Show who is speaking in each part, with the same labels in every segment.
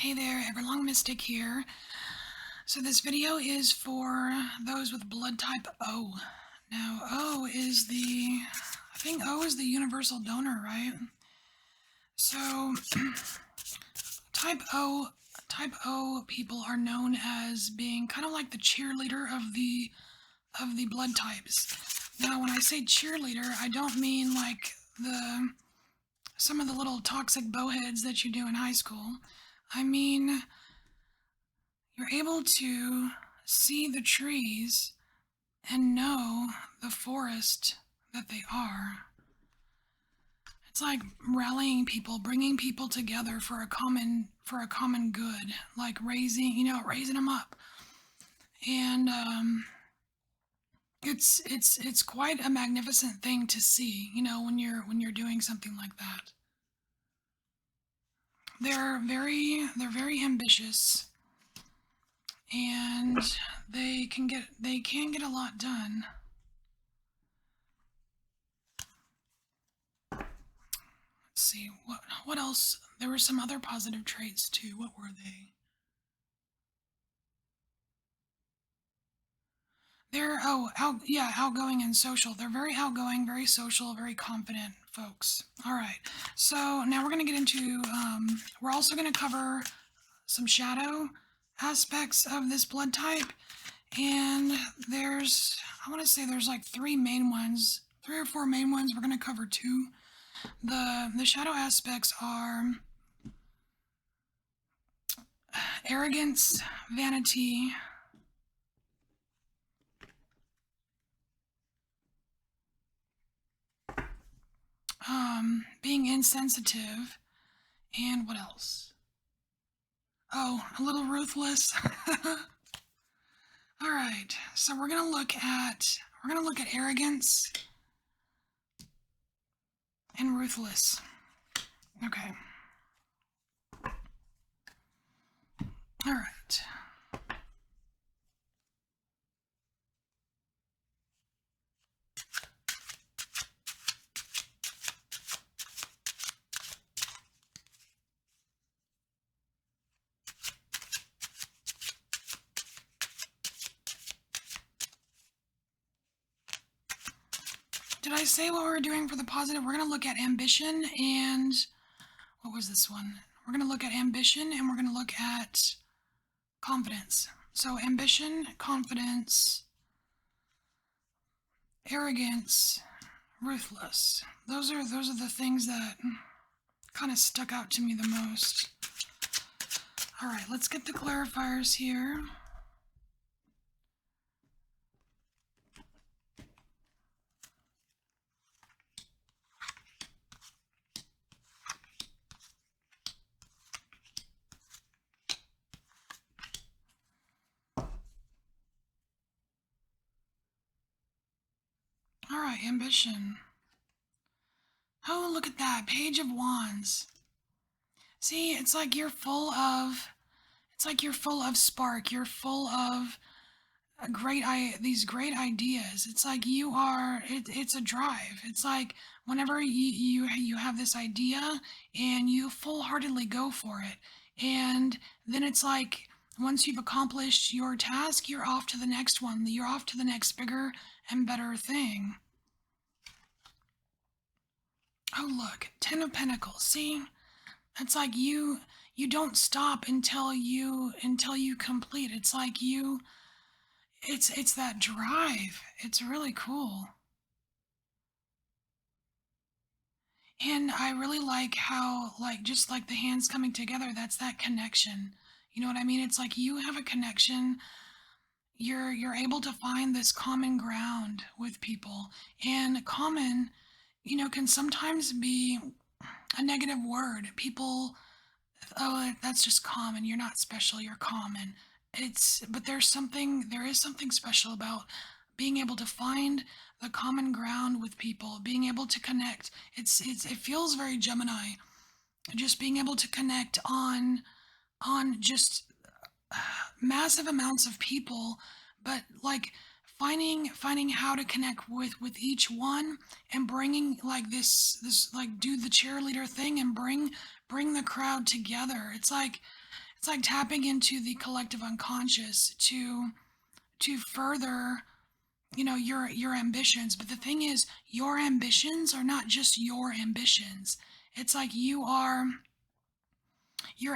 Speaker 1: Hey there, Everlong Mystic here. So this video is for those with blood type O. Now, I think O is the universal donor, right? So type O, type O people are known as being kind of like the cheerleader of the blood types. Now, when I say cheerleader, I don't mean like some of the little toxic bowheads that you do in high school. I mean, you're able to see the trees and know the forest that they are. It's like rallying people, bringing people together for a common good, like raising them up. And it's quite a magnificent thing to see, when you're doing something like that. They're very ambitious, and they can get a lot done. Let's see what else. There were some other positive traits too. What were they? Outgoing and social. They're very outgoing, very social, very confident folks. All right. So now we're going to get into. We're also going to cover some shadow aspects of this blood type, and I want to say there's like three or four main ones. We're going to cover two. The shadow aspects are arrogance, vanity, being insensitive, and what else? Oh, a little ruthless. All right, so we're gonna look at arrogance and ruthless. Okay. All right. Did I say what we were doing for the positive? We're going to look at ambition and what was this one? We're going to look at ambition and we're going to look at confidence. So ambition, confidence, arrogance, ruthless. Those are the things that kind of stuck out to me the most. All right, let's get the clarifiers here. All right, ambition. Oh, look at that, Page of Wands. See, it's like you're full of spark. You're full of these great ideas. It's like it's a drive. It's like whenever you have this idea and you full-heartedly go for it, and then it's like once you've accomplished your task, you're off to the next one. You're off to the next bigger and better thing. Oh, look, Ten of Pentacles. See, it's like you don't stop until you complete. It's like it's that drive. It's really cool. And I really like how, like, just like the hands coming together, that's that connection. You know what I mean? It's like you have a connection. You're able to find this common ground with people. And common, can sometimes be a negative word. People, oh, that's just common. You're not special, you're common. But there is something special about being able to find the common ground with people, being able to connect. It feels very Gemini, just being able to connect on just massive amounts of people, but like finding how to connect with each one, and bringing like this like do the cheerleader thing and bring the crowd together. It's like tapping into the collective unconscious to further, your ambitions. But the thing is, your ambitions are not just your ambitions. It's like you're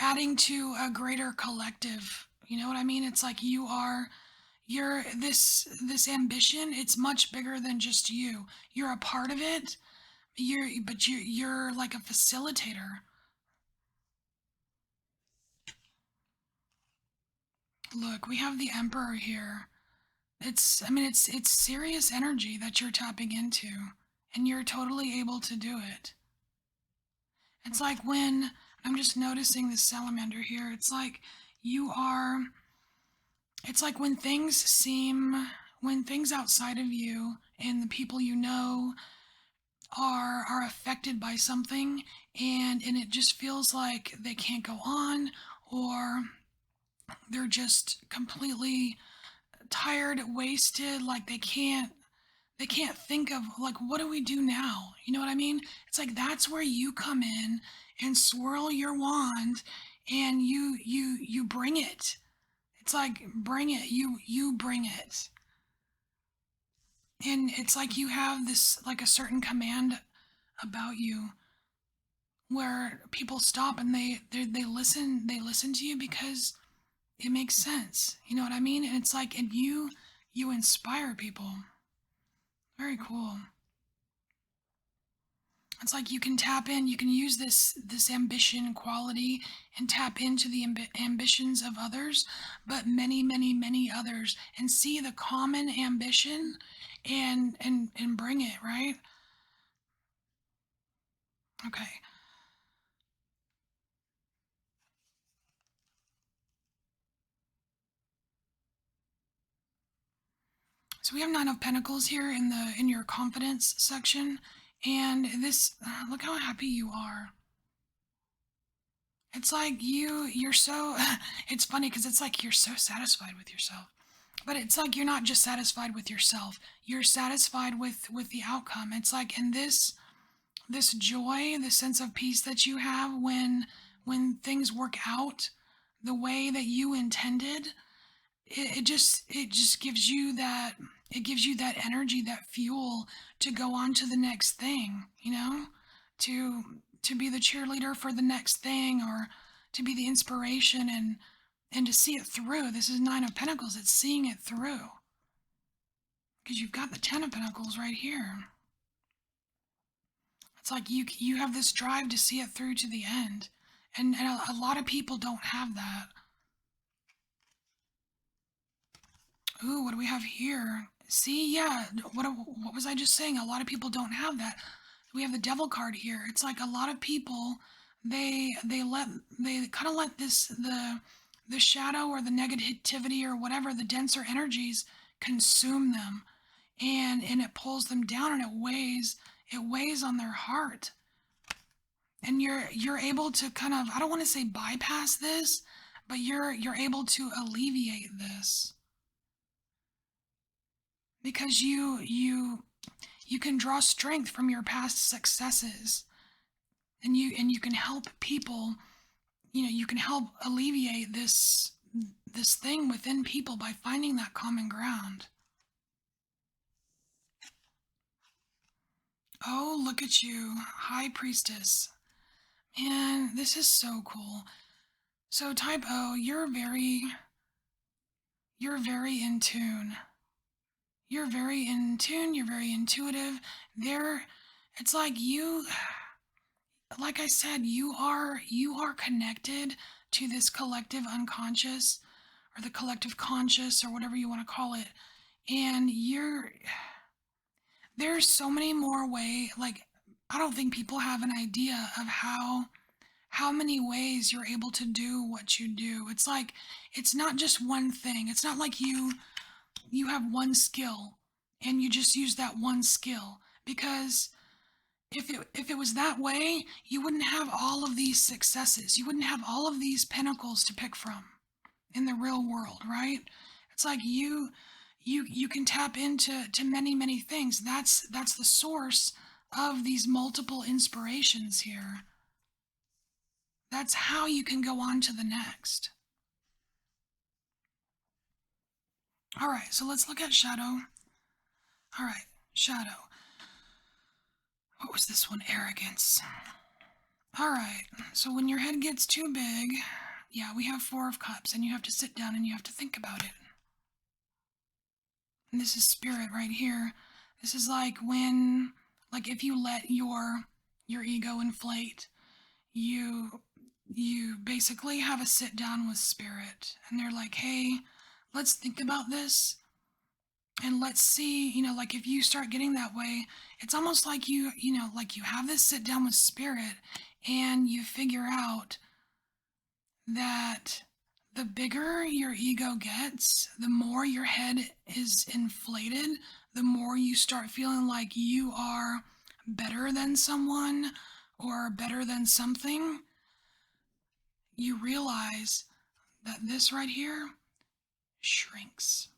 Speaker 1: adding to a greater collective. You know what I mean? It's like you're this ambition, it's much bigger than just you. You're a part of it. You're like a facilitator. Look, we have the emperor here. It's serious energy that you're tapping into, and you're totally able to do it. It's like when I'm just noticing the salamander here. You are it's like when things outside of you and the people you know are affected by something, and it just feels like they can't go on, or they're just completely tired, wasted, like they can't think of, like, what do we do now? You know what I mean? It's like that's where you come in and swirl your wand, and you bring it. It's like bring it. You bring it. And it's like you have this, like, a certain command about you, where people stop and they listen to you because it makes sense. You know what I mean? And it's like, and you inspire people. Very cool. It's like you can tap in, you can use this ambition quality and tap into the ambitions of others, but many, many, many others, and see the common ambition, and bring it, right? Okay. So we have Nine of Pentacles here in your confidence section, and this, look how happy you are. It's like you're so it's funny because it's like you're so satisfied with yourself. But it's like you're not just satisfied with yourself. You're satisfied with the outcome. It's like, in this joy, this sense of peace that you have when things work out the way that you intended, it just gives you that energy, that fuel to go on to the next thing, to to be the cheerleader for the next thing, or to be the inspiration, and to see it through. This is Nine of Pentacles. It's seeing it through, because you've got the Ten of Pentacles right here. It's like you have this drive to see it through to the end, and a lot of people don't have that. Ooh, what do we have here? See, yeah, what was I just saying? A lot of people don't have that. We have the Devil card here. It's like a lot of people, they kind of let the shadow or the negativity or whatever, the denser energies, consume them, and it pulls them down, and it weighs on their heart. And you're able to kind of, I don't want to say bypass this, but you're able to alleviate this, because you can draw strength from your past successes, and you can help people. You can help alleviate this thing within people by finding that common ground. Oh, look at you, High Priestess. Man, this is so cool. So type O, you're very in tune. You're very in tune, you're very intuitive. There it's like like I said, you are connected to this collective unconscious, or the collective conscious, or whatever you want to call it. And there's so many more like, I don't think people have an idea of how many ways you're able to do what you do. It's like, it's not just one thing. It's not like you have one skill and you just use that one skill, because if it was that way, you wouldn't have all of these successes. You wouldn't have all of these pinnacles to pick from in the real world, right? It's like you can tap into many, many things. That's the source of these multiple inspirations here. That's how you can go on to the next. All right, so let's look at shadow. All right, shadow. What was this one? Arrogance. All right, so when your head gets too big, yeah, we have Four of Cups, and you have to sit down and you have to think about it. And this is spirit right here. This is like when, like if you let your ego inflate, you basically have a sit down with spirit, and they're like, hey, let's think about this, and let's see, like if you start getting that way, it's almost like like you have this sit down with spirit, and you figure out that the bigger your ego gets, the more your head is inflated, the more you start feeling like you are better than someone or better than something. You realize that this right here shrinks.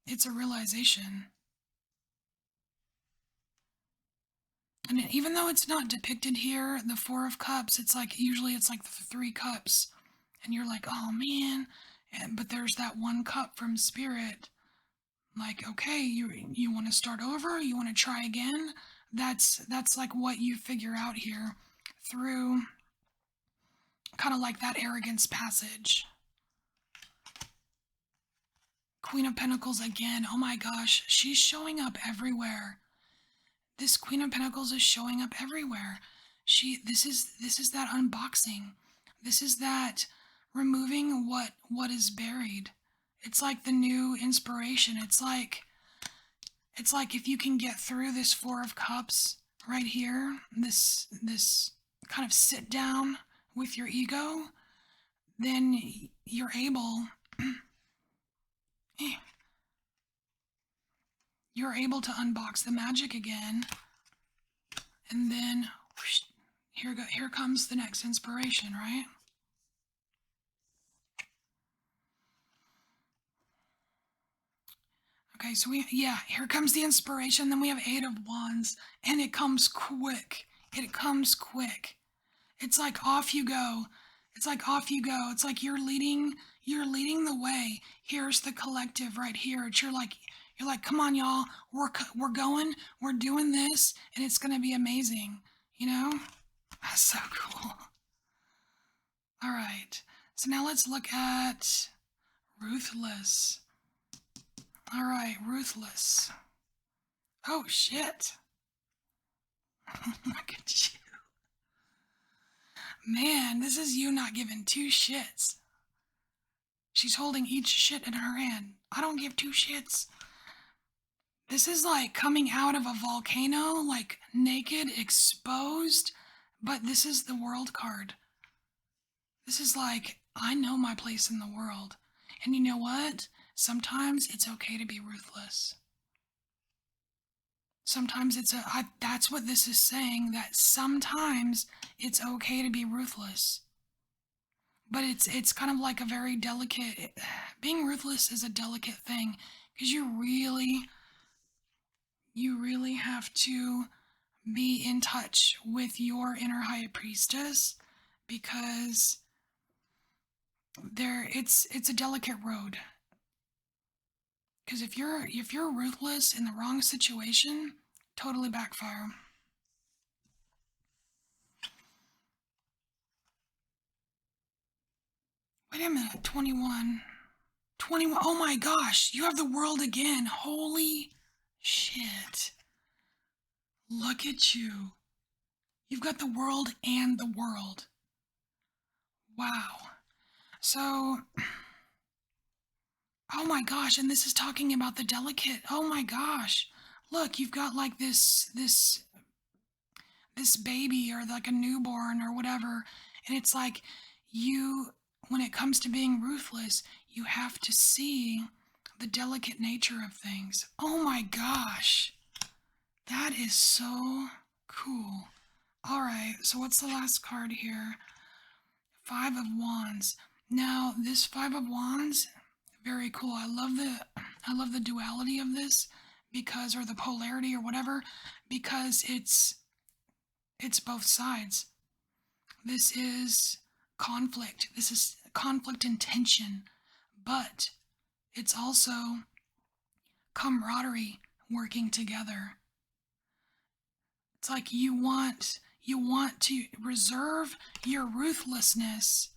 Speaker 1: It's a realization. And even though it's not depicted here, the Four of Cups, it's like usually it's like the Three Cups. And you're like, oh man. But there's that one cup from Spirit. Like, okay, you want to start over? You want to try again? That's like what you figure out here through kind of like that arrogance passage. Queen of Pentacles again. Oh my gosh, she's showing up everywhere. This Queen of Pentacles is showing up everywhere. This is that unboxing. This is that removing what is buried. It's like the new inspiration. It's like if you can get through this Four of Cups right here, this kind of sit down with your ego, then you're able to unbox the magic again, and then whoosh, here comes the next inspiration, right? Okay, so here comes the inspiration. Then we have Eight of Wands, and it comes quick. It comes quick. It's like off you go. It's like off you go. It's like you're leading the way. Here's the collective right here. You're like, come on, y'all. We're going. We're doing this, and it's gonna be amazing. That's so cool. All right. So now let's look at Ruthless. All right, Ruthless. Oh, shit. Look at you. Man, this is you not giving two shits. She's holding each shit in her hand. I don't give two shits. This is like coming out of a volcano, like naked, exposed, but this is the World card. This is like, I know my place in the world. And you know what? Sometimes it's okay to be ruthless. Sometimes that's what this is saying, that sometimes it's okay to be ruthless. But it's kind of like a very delicate, being ruthless is a delicate thing, because you really have to be in touch with your inner high priestess, because it's a delicate road. Because if you're ruthless in the wrong situation, totally backfire. Wait a minute, 21. 21. Oh my gosh, you have the world again. Holy shit. Look at you. You've got the world and the world. Wow. So, oh my gosh, and this is talking about the delicate. Oh my gosh. Look, you've got like this baby, or like a newborn or whatever, and it's like when it comes to being ruthless, you have to see the delicate nature of things. Oh my gosh. That is so cool. All right, so what's the last card here? Five of Wands. Now, this Five of Wands, very cool. I love the duality of this, or the polarity or whatever, because it's both sides. This is conflict. This is conflict and tension. But it's also camaraderie, working together. It's like you want to reserve your ruthlessness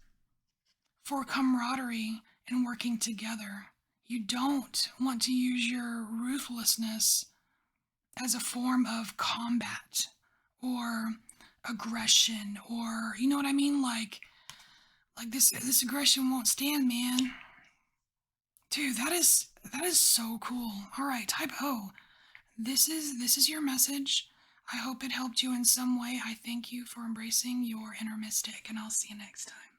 Speaker 1: for camaraderie and working together. You don't want to use your ruthlessness as a form of combat or aggression, or you know what I mean, like this aggression won't stand, man. Dude, that is so cool. All right, type O. This is your message. I hope it helped you in some way. I thank you for embracing your inner mystic, and I'll see you next time.